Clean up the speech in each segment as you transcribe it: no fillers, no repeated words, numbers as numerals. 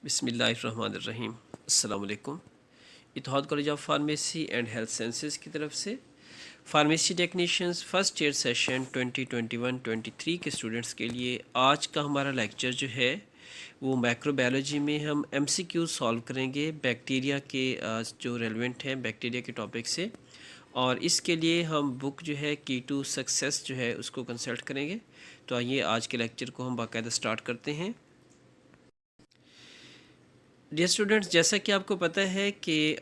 बिस्मिल्लाहिर्रहमानिर्रहीम। अस्सलाम वालेकुम। Ittehad college of pharmacy and health sciences की तरफ से pharmacy technicians first year session 2021-23 के स्टूडेंट्स के लिए आज का हमारा लेक्चर जो है वो माइक्रोबायोलॉजी में हम एमसीक्यू सॉल्व करेंगे बैक्टीरिया के जो रेलेवेंट हैं बैक्टीरिया के टॉपिक से। और इसके लिए हम बुक जो है की टू सक्सेस जो है उसको कंसल्ट करेंगे। तो आइए आज के लेक्चर को हम बाकायदा स्टार्ट करते हैं। डियर स्टूडेंट्स, जैसा कि आपको पता है कि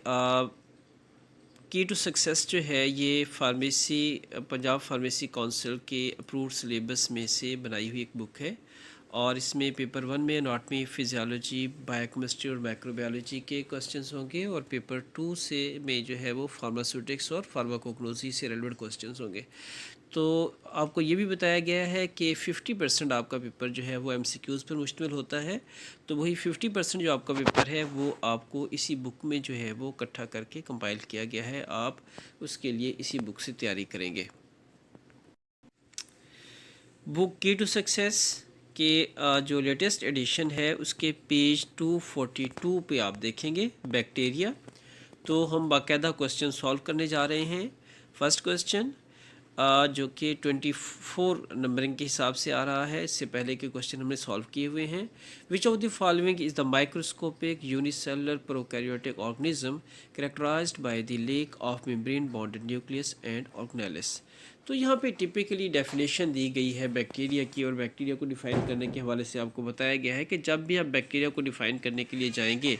की टू सक्सेस जो है ये फार्मेसी पंजाब फार्मेसी काउंसिल के अप्रूव्ड सिलेबस में से बनाई हुई एक बुक है। और इसमें पेपर 1 में एनाटॉमी, फिजियोलॉजी, बायोकेमिस्ट्री और माइक्रोबायोलॉजी के क्वेश्चंस होंगे और पेपर 2 से में जो है वो फार्मास्यूटिक्स और फार्माकोग्नोसी से रेलेवेंट क्वेश्चंस होंगे। तो आपको ये भी बताया गया है कि 50% आपका पेपर जो है वो एमसीक्यूज़ पर मुश्तमिल होता है। तो वही 50% जो आपका पेपर है वो आपको इसी बुक में जो है वो इकट्ठा करके कंपाइल किया गया है। आप उसके लिए इसी बुक से तैयारी करेंगे। बुक की टू सक्सेस के जो लेटेस्ट एडिशन है उसके पेज 242 पे आप देखेंगे बैक्टीरिया। तो हम बाकायदा क्वेश्चन सॉल्व करने जा रहे हैं। फर्स्ट क्वेश्चन जो कि 24 नंबरिंग के हिसाब से आ रहा है। इससे पहले के क्वेश्चन हमने सॉल्व किए हुए हैं। Which of the following is the microscopic unicellular prokaryotic organism characterised by the lack of membrane bonded nucleus and organelles. तो यहाँ पे टिपिकली डेफिनेशन दी गई है बैक्टीरिया की, और बैक्टीरिया को डिफ़ाइन करने के हवाले से आपको बताया गया है कि जब भी आप बैक्टीरिया को डिफ़ाइन करने के लिए जाएंगे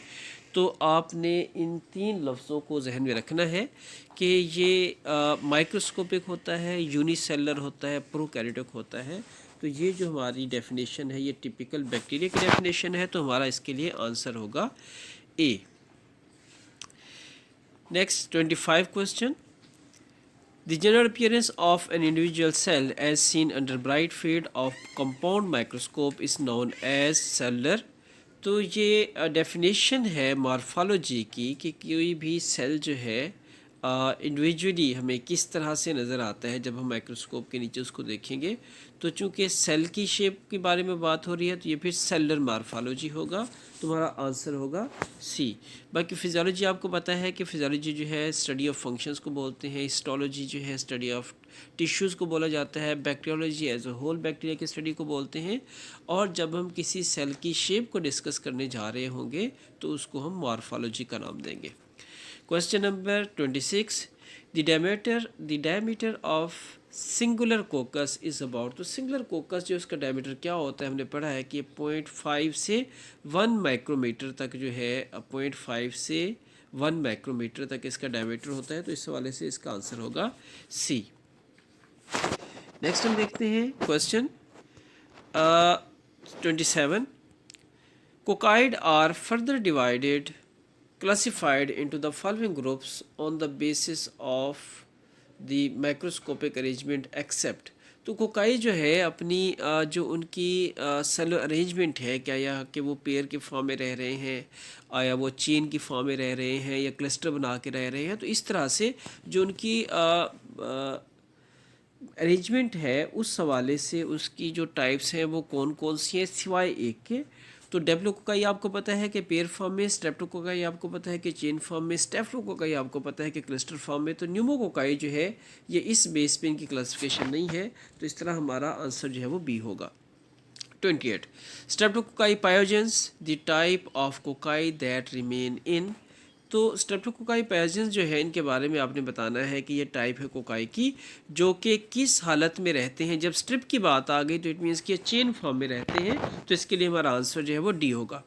तो आपने इन 3 लफ्ज़ों को जहन में रखना है कि ये माइक्रोस्कोपिक होता है, यूनिसेलुलर होता है, प्रोकैरियोटिक होता है। तो ये जो हमारी डेफिनेशन है ये टिपिकल बैक्टीरिया की डेफिनेशन है। तो हमारा इसके लिए आंसर होगा A. Next 25 question. The general appearance of an individual cell as seen under bright field of compound microscope is known as cellular। तो ये डेफिनेशन है मॉर्फोलॉजी की कि कोई भी सेल जो है इंडिविजुअली हमें किस तरह से नज़र आता है जब हम माइक्रोस्कोप के नीचे उसको देखेंगे। तो चूँकि सेल की शेप के बारे में बात हो रही है तो ये फिर सेलुलर मॉर्फोलॉजी होगा। तुम्हारा आंसर होगा सी। बाकी फिजियोलॉजी आपको पता है कि फिजियोलॉजी जो है स्टडी ऑफ फंक्शंस को बोलते हैं। हिस्टोलॉजी जो है स्टडी ऑफ टिश्यूज़ को बोला जाता है। Bacteriology as a whole bacteria की स्टडी को बोलते हैं। और जब हम किसी सेल की शेप को डिस्कस करने जा रहे होंगे तो उसको हम मॉर्फोलॉजी का नाम देंगे। Question number 26। The diameter of singular कोकस is about. तो सिंगुलर कोकस जो इसका डायमीटर क्या होता है हमने पढ़ा है कि 0.5 से 1 माइक्रोमीटर तक जो है 0.5 से 1 माइक्रोमीटर तक इसका डायमीटर होता है। तो इस हवाले से इसका आंसर होगा सी। नेक्स्ट हम देखते हैं question 27। Cocci are further divided classified into the following groups on the basis of the microscopic arrangement except। तो कोकाई जो है अपनी जो उनकी सेलुलर अरेंजमेंट है, क्या यह कि वो पेयर के फॉर्म में रह रहे हैं या वो चेन की फॉर्म में रह रहे हैं या क्लस्टर बना के रह रहे हैं, तो इस तरह से जो उनकी अरेंजमेंट है उस हवाले से उसकी जो टाइप्स हैं वो कौन कौन सी हैं सिवाय एक के। तो डेप्लोकोकाई आपको पता है कि पेयर फॉर्म में, स्ट्रेप्टोकोकाई आपको पता है कि चेन फॉर्म में, स्टेफ्लोकोकाई आपको पता है कि क्लस्टर फॉर्म में। तो न्यूमोकोकाई जो है ये इस बेस पे इनकी क्लासिफिकेशन नहीं है। तो इस तरह हमारा आंसर जो है वो बी होगा। 28। Streptococci pyogenes the type of cocci that remain इन। तो स्ट्रेप्टोकोकाई पायोजेंस जो है इनके बारे में आपने बताना है कि ये टाइप है कोकाई की जो कि किस हालत में रहते हैं। जब स्ट्रिप की बात आ गई तो इट मीन्स कि चेन फॉर्म में रहते हैं। तो इसके लिए हमारा आंसर जो है वो डी होगा।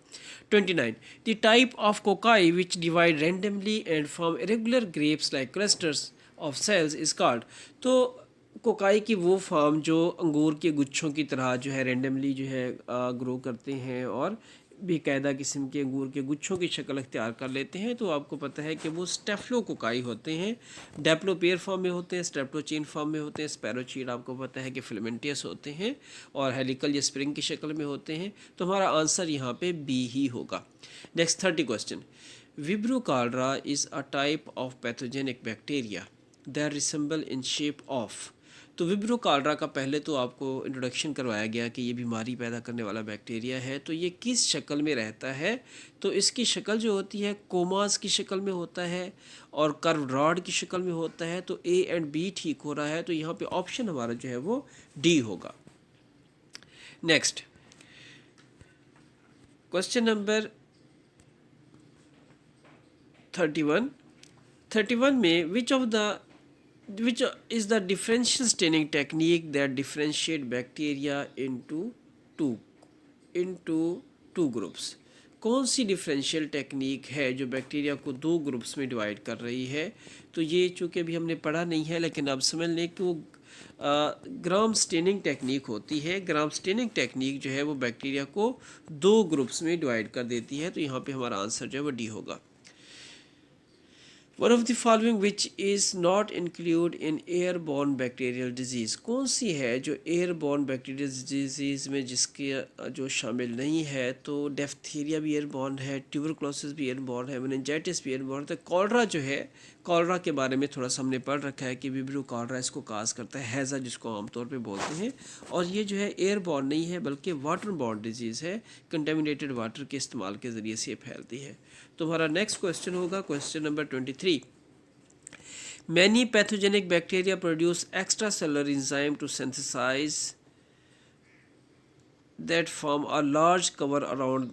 29। The type of cocci which divide randomly and form irregular grapes like clusters of cells is called. तो कोकाई की वो फॉर्म जो अंगूर के गुच्छों की तरह जो है रेंडमली जो है ग्रो करते हैं और बेकायदा किस्म के अंगूर के गुच्छों की शक्ल अख्तियार कर लेते हैं, तो आपको पता है कि वो स्टेफ्लोकोकाई होते हैं। डेप्लोपेयर फॉर्म में होते हैं, स्ट्रेप्टोचेन फॉर्म में होते हैं, स्पैरोचीड आपको पता है कि फिलामेंटियस होते हैं और हेलिकल या स्प्रिंग की शक्ल में होते हैं। तो हमारा आंसर यहाँ पे बी ही होगा। Next 30 question. विब्रो cholera is a type of pathogenic bacteria that resemble in shape of. तो विब्रो कॉलरा का पहले तो आपको इंट्रोडक्शन करवाया गया कि ये बीमारी पैदा करने वाला बैक्टीरिया है। तो ये किस शक्ल में रहता है, तो इसकी शक्ल जो होती है कोमास की शक्ल में होता है और कर्व रॉड की शक्ल में होता है। तो ए एंड बी ठीक हो रहा है, तो यहाँ पे ऑप्शन हमारा जो है वो डी होगा। नेक्स्ट क्वेश्चन नंबर 31 में विच is the differential staining technique that differentiate bacteria into two groups? कौन सी डिफरेंशियल टेक्निक है जो बैक्टीरिया को दो ग्रुप्स में डिवाइड कर रही है? तो ये चूँकि अभी हमने पढ़ा नहीं है, लेकिन अब समझ लें कि वो ग्राम स्टेनिंग टेक्निक होती है। ग्राम स्टेनिंग टेक्निक जो है वो बैक्टीरिया को दो ग्रुप्स में डिवाइड कर देती है। तो यहाँ पे हमारा आंसर जो है वो डी होगा। One of the following which is not include in airborne bacterial disease? कौन सी है जो एयरबॉर्न बैक्टीरियल डिजीज़ में जिसके जो शामिल नहीं है? तो डिफ्थीरिया भी एयरबॉर्न है, ट्यूबरकुलोसिस भी एयरबॉर्न है, मेनिंजाइटिस भी एयरबॉर्न है। तो कॉलरा जो है, कॉलरा के बारे में थोड़ा सा हमने पढ़ रखा है कि विब्रियो कॉलरा इसको काज करता है, हैज़ा जिसको आमतौर पे बोलते हैं। और ये जो है एयरबॉर्न नहीं है बल्कि वाटरबॉर्न डिजीज़ है, कंटेमिनेटेड वाटर के इस्तेमाल के ज़रिए से ये फैलती है। तो हमारा नेक्स्ट क्वेश्चन होगा question number 23। Many pathogenic bacteria produce extra cellular enzyme to synthesize that form a large cover around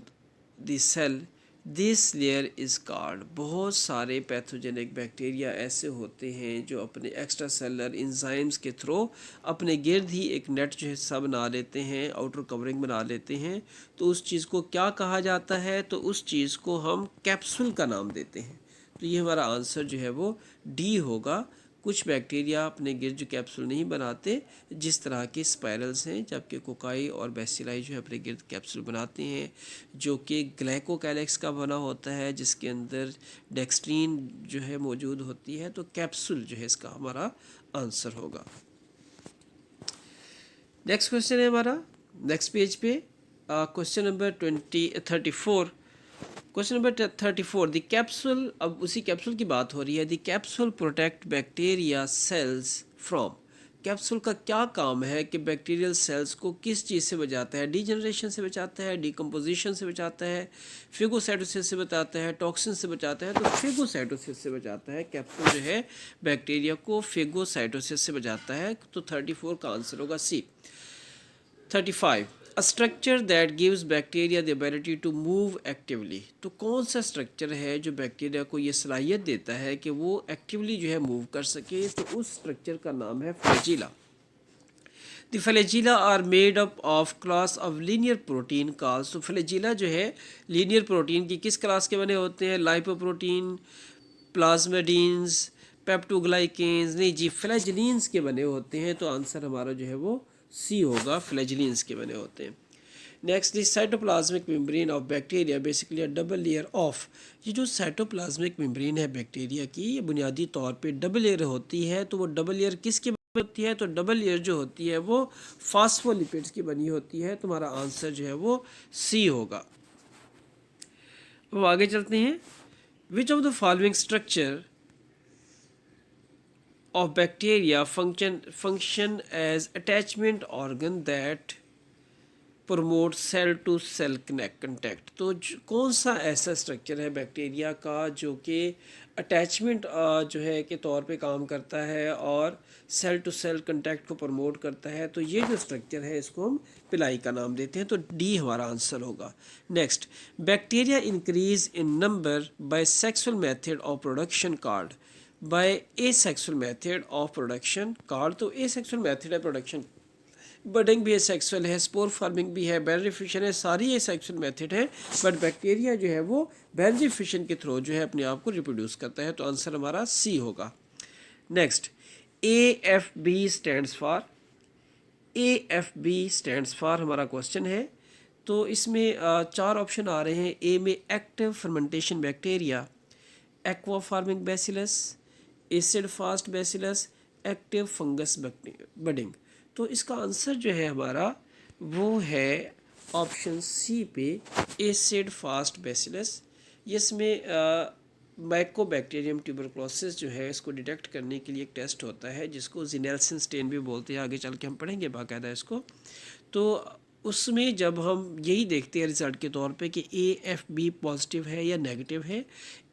the cell, this layer is called. बहुत सारे पैथोजेनिक बैक्टीरिया ऐसे होते हैं जो अपने एक्स्ट्रा सेलुलर इंजाइम्स के थ्रू अपने गिर्द ही एक नेट जो हिस्सा बना लेते हैं, आउटर कवरिंग बना लेते हैं। तो उस चीज़ को क्या कहा जाता है? तो उस चीज़ को हम कैप्सूल का नाम देते हैं। तो ये हमारा आंसर जो है वो डी होगा। कुछ बैक्टीरिया अपने गिर्द जो कैप्सूल नहीं बनाते, जिस तरह के स्पाइरल्स हैं, जबकि कोकाई और बैसिलाई जो है अपने गिर्द कैप्सूल बनाते हैं, जो कि ग्लाइकोकैलिक्स का बना होता है, जिसके अंदर डेक्स्ट्रीन जो है मौजूद होती है। तो कैप्सूल जो है इसका हमारा आंसर होगा। नेक्स्ट क्वेश्चन है हमारा नेक्स्ट पेज पे question number 34। Question number 34, the capsule, अब उसी कैप्सूल की बात हो रही है। The capsule protect bacteria cells from. Capsule का क्या काम है कि बैक्टीरियल सेल्स को किस चीज़ से बचाता है? डीजनरेशन से बचाता है, डिकम्पोजिशन से बचाता है, फेगोसाइटोसिस से बचाता है, टॉक्सिन से बचाता है? तो फेगोसाइटोसिस से बचाता है। कैप्सूल जो है बैक्टीरिया को फेगोसाइटोसिस से बचाता है। तो 34 का आंसर होगा C. 35, a structure that gives bacteria the ability to move actively. तो कौन सा स्ट्रक्चर है जो बैक्टीरिया को ये सलाहियत देता है कि वो एक्टिवली जो है मूव कर सके? तो उस स्ट्रक्चर का नाम है flagella. The flagella are made up of class of linear protein calls. तो फ्लैजिला जो है लीनियर प्रोटीन की किस क्लास के बने होते हैं? लाइपोप्रोटीन, प्लाज्मिडीन्स, पेप्टोग्लाइकेन्स? नहीं जी, फ्लैजिलीन्स के बने होते हैं। तो आंसर हमारा जो है वो सी होगा, फ्लैजिलीन्स के बने होते हैं। Next, the cytoplasmic membrane of bacteria basically a double layer of. ये जो साइटोप्लाज्मिक मेम्ब्रेन है बैक्टीरिया की, ये बुनियादी तौर पे डबल लेयर होती है। तो वो डबल लेयर किसकी होती है? तो डबल लेयर जो होती है वो फास्फोलिपिड्स की बनी होती है। तुम्हारा आंसर जो है वो सी होगा। अब आगे चलते हैं। Which of the following structure of bacteria function as attachment organ that promote cell to cell contact? तो कौन सा ऐसा स्ट्रक्चर है बैक्टीरिया का जो कि अटैचमेंट जो है के तौर पे काम करता है और सेल टू सेल कंटैक्ट को प्रमोट करता है? तो ये जो स्ट्रक्चर है इसको हम पिलाई का नाम देते हैं। तो डी हमारा आंसर होगा। Next, bacteria increase in number by sexual method of production called. By asexual method of production called. तो एसेक्सुअल मेथड है प्रोडक्शन, बडिंग भी एसेक्सुअल है, स्पोर फार्मिंग भी है, बैररी फिशन है, सारी एसेक्सुअल मेथड है। बट बैक्टीरिया जो है वो बैररी फिशन के थ्रू जो है अपने आप को रिप्रोड्यूस करता है। तो आंसर हमारा सी होगा। Next, AFB stands for. AFB stands for हमारा क्वेश्चन है। तो इसमें चार ऑप्शन आ रहे हैं। ए में active fermentation bacteria, aqua farming bacillus, acid fast bacillus, active fungus budding. तो इसका आंसर जो है हमारा वो है ऑप्शन सी पे, एसिड फास्ट बैसिलस। इसमें माइकोबैक्टीरियम ट्यूबरकुलोसिस जो है इसको डिटेक्ट करने के लिए एक टेस्ट होता है जिसको ज़ेनेल्सन स्टेन भी बोलते हैं, आगे चल के हम पढ़ेंगे बाकायदा इसको। तो उसमें जब हम यही देखते हैं रिज़ल्ट के तौर पे कि AFB पॉजिटिव है या नेगेटिव है।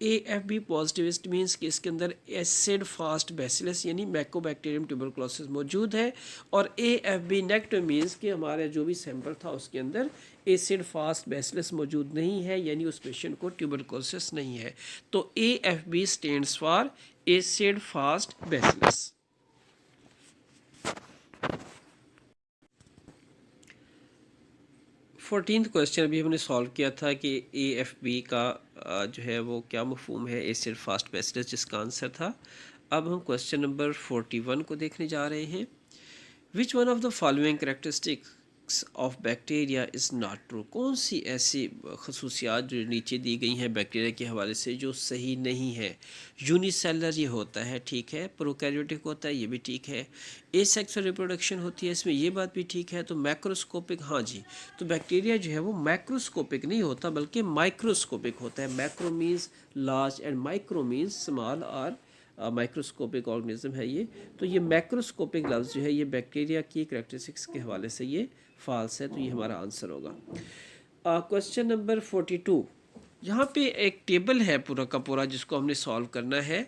AFB पॉजिटिव इट मीन्स कि इसके अंदर एसिड फास्ट बैसिलस यानी माइकोबैक्टीरियम ट्यूबरकुलोसिस मौजूद है, और AFB नेगेटिव मीन्स कि हमारा जो भी सैंपल था उसके अंदर एसिड फास्ट बैसिलस मौजूद नहीं है, यानी उस पेशेंट को ट्यूबरकुलोसिस नहीं है। तो AFB stands for acid fast bacillus. 14th question अभी हमने सॉल्व किया था कि AFB का जो है वो क्या मफहूम है एसिड फास्ट बैसिलस, जिसका आंसर था। अब हम क्वेश्चन नंबर 41 को देखने जा रहे हैं। Which one of the following characteristics of bacteria is not true. कौन सी ऐसी खसूसियात जो नीचे दी गई हैं बैक्टीरिया के हवाले से जो सही नहीं है। यूनिसेलर ये होता है, ठीक है। प्रोकैरियोटिक होता है, ये भी ठीक है। एसेक्सुअल रिप्रोडक्शन होती है इसमें, ये बात भी ठीक है। तो मैक्रोस्कोपिक, हाँ जी, तो बैक्टीरिया जो है वो मैक्रोस्कोपिक नहीं होता बल्कि माइक्रोस्कोपिक होता है। Macro means large and micro means small और माइक्रोस्कोपिक ऑर्गेनिज्म है ये। तो ये मैक्रोस्कोपिक लफ्ज़ जो है ये बैक्टीरिया की करेक्टरिस्टिक्स के हवाले से ये फॉल्स है, तो ये हमारा आंसर होगा। क्वेश्चन नंबर 42, यहाँ पे एक टेबल है पूरा का पूरा जिसको हमने सॉल्व करना है।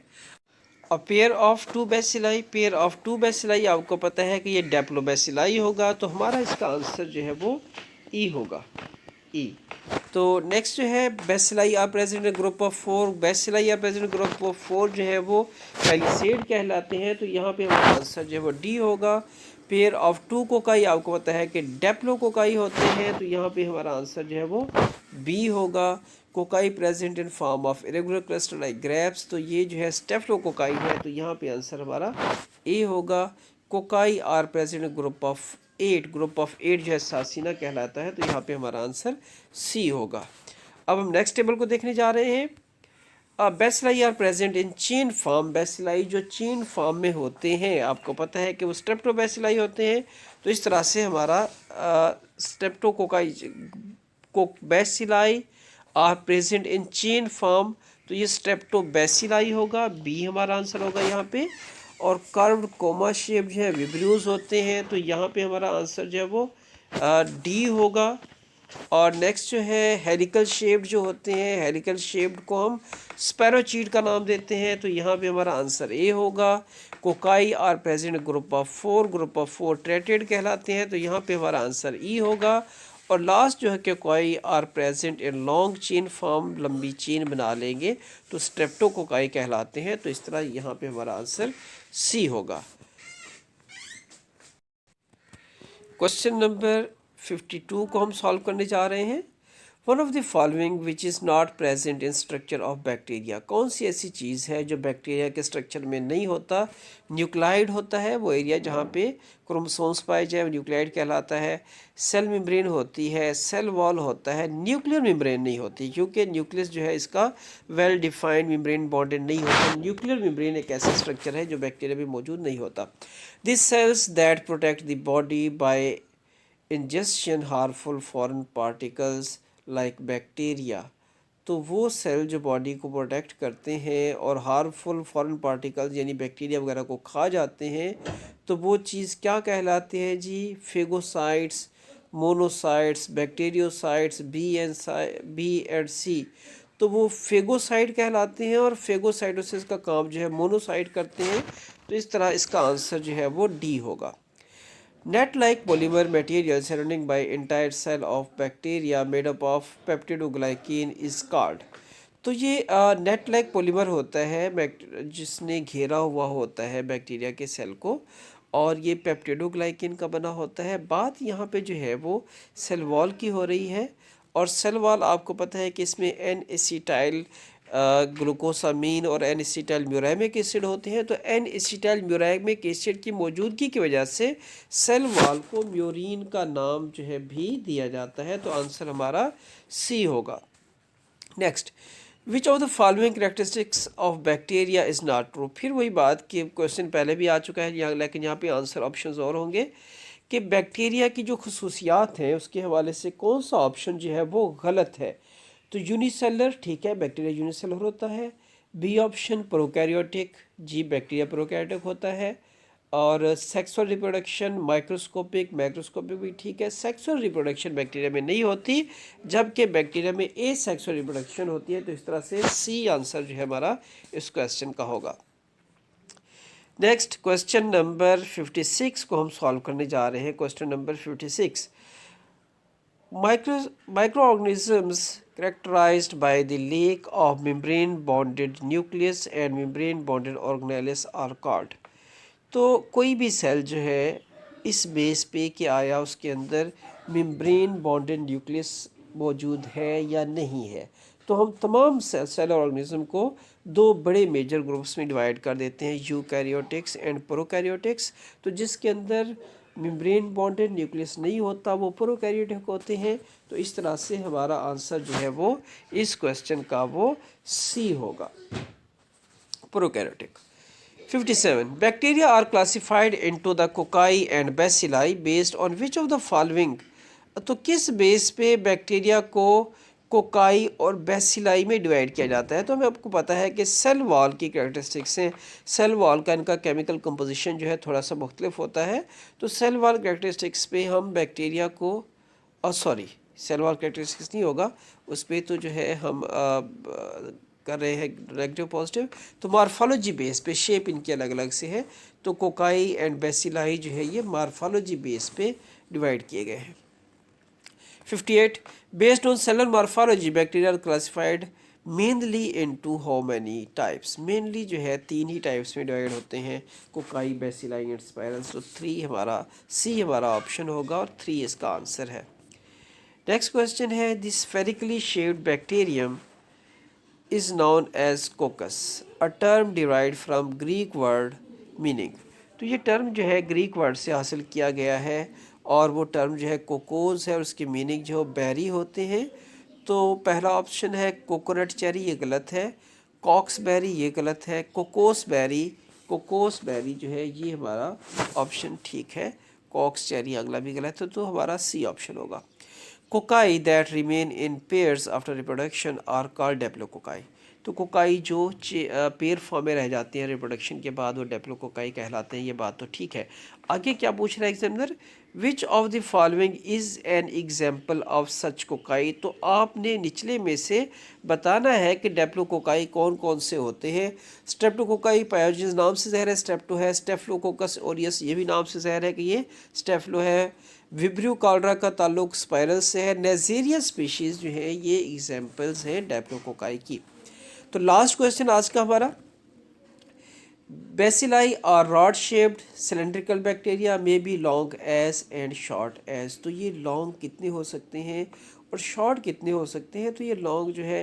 A pair of two bacilli, pair of two bacilli आपको पता है कि ये डेप्लोबैसिलाई होगा, तो हमारा इसका आंसर जो है वो ई होगा, ई। तो नेक्स्ट जो है bacilli are present in group of 4, bacilli are present group of 4 जो है वो पैलिसेड कहलाते हैं, तो यहाँ पे हमारा आंसर जो है वो डी होगा। पेयर ऑफ टू कोकाई आपको पता है कि डेप्लो कोकाई होते हैं, तो यहाँ पे हमारा आंसर जो है वो बी होगा। Cocci present in form of irregular cluster like grapes, तो ये जो है स्टेफ्लोकोकाई है, तो यहाँ पे आंसर हमारा ए होगा। Cocci are present in group of 8, group of 8 जो है सासिना कहलाता है, तो यहाँ पे हमारा आंसर सी होगा। अब हम नेक्स्ट टेबल को देखने जा रहे हैं। Bacilli are present in chain form, bacilli जो चेन फॉर्म में होते हैं आपको पता है कि वो स्ट्रेप्टोबैसिलाई होते हैं, तो इस तरह से हमारा streptococci bacilli are present in chain form, तो ये स्ट्रेप्टोबैसिलाई होगा, बी हमारा आंसर होगा यहाँ पे। और कर्व्ड कोमा शेप जो है विब्रियोज होते हैं, तो यहाँ पे हमारा आंसर जो है वो डी होगा। और नेक्स्ट जो है हेलिकल शेप्ड जो होते हैं, हेलिकल शेप्ड को हम स्पैरोचीड का नाम देते हैं, तो यहाँ पे हमारा आंसर ए होगा। Cocci are present group of 4, group of 4 tetrad कहलाते हैं, तो यहाँ पे हमारा आंसर ई होगा। और लास्ट जो है कि cocci are present in long chain form, लंबी चेन बना लेंगे तो स्ट्रेप्टोकोकाई कहलाते हैं, तो इस तरह यहाँ पे हमारा आंसर सी होगा। क्वेश्चन नंबर 52 को हम सॉल्व करने जा रहे हैं। One of the following which is not present in structure of bacteria, कौन सी ऐसी चीज़ है जो बैक्टीरिया के स्ट्रक्चर में नहीं होता। न्यूक्लाइड होता है वो एरिया जहाँ पे क्रोमोसोम्स पाए जाए, न्यूक्लाइड कहलाता है। सेल मेम्ब्रेन होती है, सेल वॉल होता है, न्यूक्लियर मेम्ब्रेन नहीं होती क्योंकि न्यूक्लियस जो है इसका वेल डिफाइंड मेम्ब्रेन बॉन्डेड नहीं होता। न्यूक्लियर मेम्ब्रेन एक ऐसा स्ट्रक्चर है जो बैक्टीरिया में मौजूद नहीं होता। This cells that protect the body by injection harmful foreign particles like bacteria, तो वो सेल जो बॉडी को प्रोटेक्ट करते हैं और हार्मफुल फॉरेन पार्टिकल्स यानी बैक्टीरिया वगैरह को खा जाते हैं, तो वो चीज़ क्या कहलाते हैं जी। फेगोसाइट्स, मोनोसाइट्स, बैक्टीरियोसाइट्स, बी एंड सी, तो वो फेगोसाइट कहलाते हैं और फेगोसाइटोसिस का काम जो है मोनोसाइट करते हैं, तो इस तरह इसका आंसर जो है वो डी होगा। Net like polymer material surrounding by entire cell of bacteria made up of peptidoglycan is called, तो ये नेट लाइक पॉलीमर होता है जिसने घेरा हुआ होता है बैक्टीरिया के सेल को, और ये पेप्टिडोग्लाइकिन का बना होता है। बात यहाँ पे जो है वो सेल वॉल की हो रही है, और सेल वॉल आपको पता है कि इसमें एन एसिटाइल ग्लूकोसामीन और एन एसिटाइल म्यूरामिक एसिड होते हैं, तो एन एसिटाइल म्यूरामिक एसिड की मौजूदगी की वजह से सेल वॉल को म्यूरिन का नाम जो है भी दिया जाता है, तो आंसर हमारा सी होगा। Next, which of the following characteristics of bacteria is not true, फिर वही बात कि क्वेश्चन पहले भी आ चुका है लेकिन यहाँ पे आंसर ऑप्शंस और होंगे कि बैक्टीरिया की जो खसूसियात हैं उसके हवाले से कौन सा ऑप्शन जो है वो गलत है। तो यूनिसेलर ठीक है, बैक्टीरिया यूनिसेलर होता है। बी ऑप्शन प्रोकैरियोटिक, जी बैक्टीरिया प्रोकैरियोटिक होता है। और सेक्सुअल रिप्रोडक्शन माइक्रोस्कोपिक, मैक्रोस्कोपिक भी ठीक है। सेक्सुअल रिप्रोडक्शन बैक्टीरिया में नहीं होती, जबकि बैक्टीरिया में ए सेक्सुअल रिप्रोडक्शन होती है। तो इस तरह से सी आंसर जो है हमारा इस क्वेश्चन का होगा। नेक्स्ट क्वेश्चन नंबर 56 को हम सॉल्व करने जा रहे हैं। Question number 56, microorganisms characterized by the lack of membrane bonded nucleus and membrane bonded organelles are called। तो कोई भी सेल जो है इस बेस पे कि आया उसके अंदर मेम्ब्रेन बॉन्डेड न्यूक्लियस मौजूद है या नहीं है, तो हम तमाम सेल ऑर्गेनिज्म को दो बड़े मेजर ग्रुप्स में डिवाइड कर देते हैं, यूकैरियोटिक्स एंड प्रोकैरियोटिक्स। तो जिसके अंदर मेम्ब्रेन बॉन्डेड न्यूक्लियस नहीं होता वो प्रोकैरियोटिक होते हैं। तो इस तरह से हमारा आंसर जो है वो इस क्वेश्चन का वो सी होगा, prokaryotic. 57, bacteria are classified into the cocci and bacilli based on which of the following। तो किस बेस पे बैक्टीरिया को कोकाई और बेसिलाई में डिवाइड किया जाता है। तो हमें आपको पता है कि सेल वॉल की कैरेक्टरिस्टिक्स हैं। सेल वॉल का इनका केमिकल कंपोजिशन जो है थोड़ा सा मुख्तलिफ होता है। तो सेल वॉल कैरेक्टरिस्टिक्स पे हम बैक्टीरिया को सॉरी सेल वॉल कैरेक्टरिस्टिक्स नहीं होगा, उस पर तो जो है हम कर रहे हैं नेगेटिव पॉजिटिव। तो मार्फोलॉजी बेस पे शेप इनकी अलग अलग से है। तो कोकाई एंड बेसिलाई जो है ये मार्फोलॉजी बेस पे डिवाइड किए गए हैं। 58, based on cellular morphology bacteria classified mainly into how many types. Mainly जो है 3 ही टाइप्स में डिवाइड होते हैं, कोकाई बेसिलाई एंड स्पाइरल्स। तो 3 हमारा सी हमारा ऑप्शन होगा और 3 इसका आंसर है। नेक्स्ट क्वेश्चन है, the spherically shaped bacterium is known as coccus, a term derived from Greek word meaning। तो ये टर्म जो है ग्रीक वर्ड से हासिल किया गया है और वो टर्म जो है कोकोज है और उसकी मीनिंग जो बेरी होते हैं। तो पहला ऑप्शन है कोकोनट चेरी, ये गलत है। कॉक्स बेरी ये गलत है। कोकोस बेरी जो है ये हमारा ऑप्शन ठीक है। कॉक्स चेरी अगला भी गलत है, तो हमारा सी ऑप्शन होगा। Cocci that remain in pairs after reproduction are called diplococci. तो कोकाई जो पेयर फॉर्म में रह जाते हैं रिप्रोडक्शन के बाद वो डेप्लोकोकाई कहलाते हैं। ये बात तो ठीक है। आगे क्या पूछ रहा है examiner, which of the following is an example of such cocci. तो आपने निचले में से बताना है कि डेप्लोकोकाई कौन कौन से होते हैं। स्ट्रेप्टोकोकाई पायोजिन नाम से जहर है, स्ट्रेप्टो है। स्टेफलोकोकस ओरियस ये भी नाम से जहर है कि ये स्टेफलो है। विब्रियो कॉलरा का ताल्लुक स्पाइरल से है। नेजेरिया स्पीशीज़ जो है ये एग्जाम्पल्स हैं डेप्लोकोकाई की। तो लास्ट क्वेश्चन आज का हमारा, bacilli are rod shaped cylindrical bacteria में be long as and short as. तो ये लॉन्ग कितने हो सकते हैं और शॉर्ट कितने हो सकते हैं। तो ये लॉन्ग जो है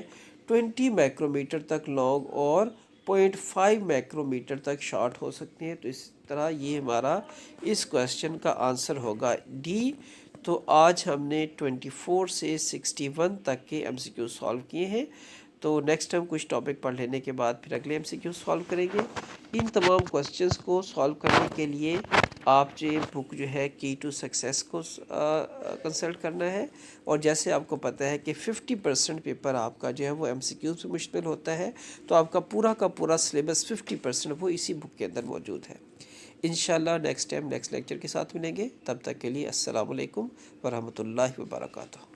20 माइक्रोमीटर तक लॉन्ग और 0.5 माइक्रोमीटर तक शॉर्ट हो सकते हैं। तो इस तरह ये हमारा इस क्वेश्चन का आंसर होगा डी। तो आज हमने 24 से 61 तक के MCQ सॉल्व किए हैं। तो नेक्स्ट टाइम कुछ टॉपिक पढ़ लेने के बाद फिर अगले MCQ सॉल्व करेंगे। इन तमाम क्वेश्चंस को सॉल्व करने के लिए आप जो बुक जो है की टू सक्सेस को कंसल्ट करना है। और जैसे आपको पता है कि 50% पेपर आपका जो है वो MCQ से मुश्तमिल होता है, तो आपका पूरा का पूरा सिलेबस 50% वो इसी बुक के अंदर मौजूद है। इंशाल्लाह नेक्स्ट टाइम नेक्स्ट लेक्चर के साथ मिलेंगे। तब तक के लिए अस्सलाम वालेकुम वरहमतुल्लाहि वबरकातुहू।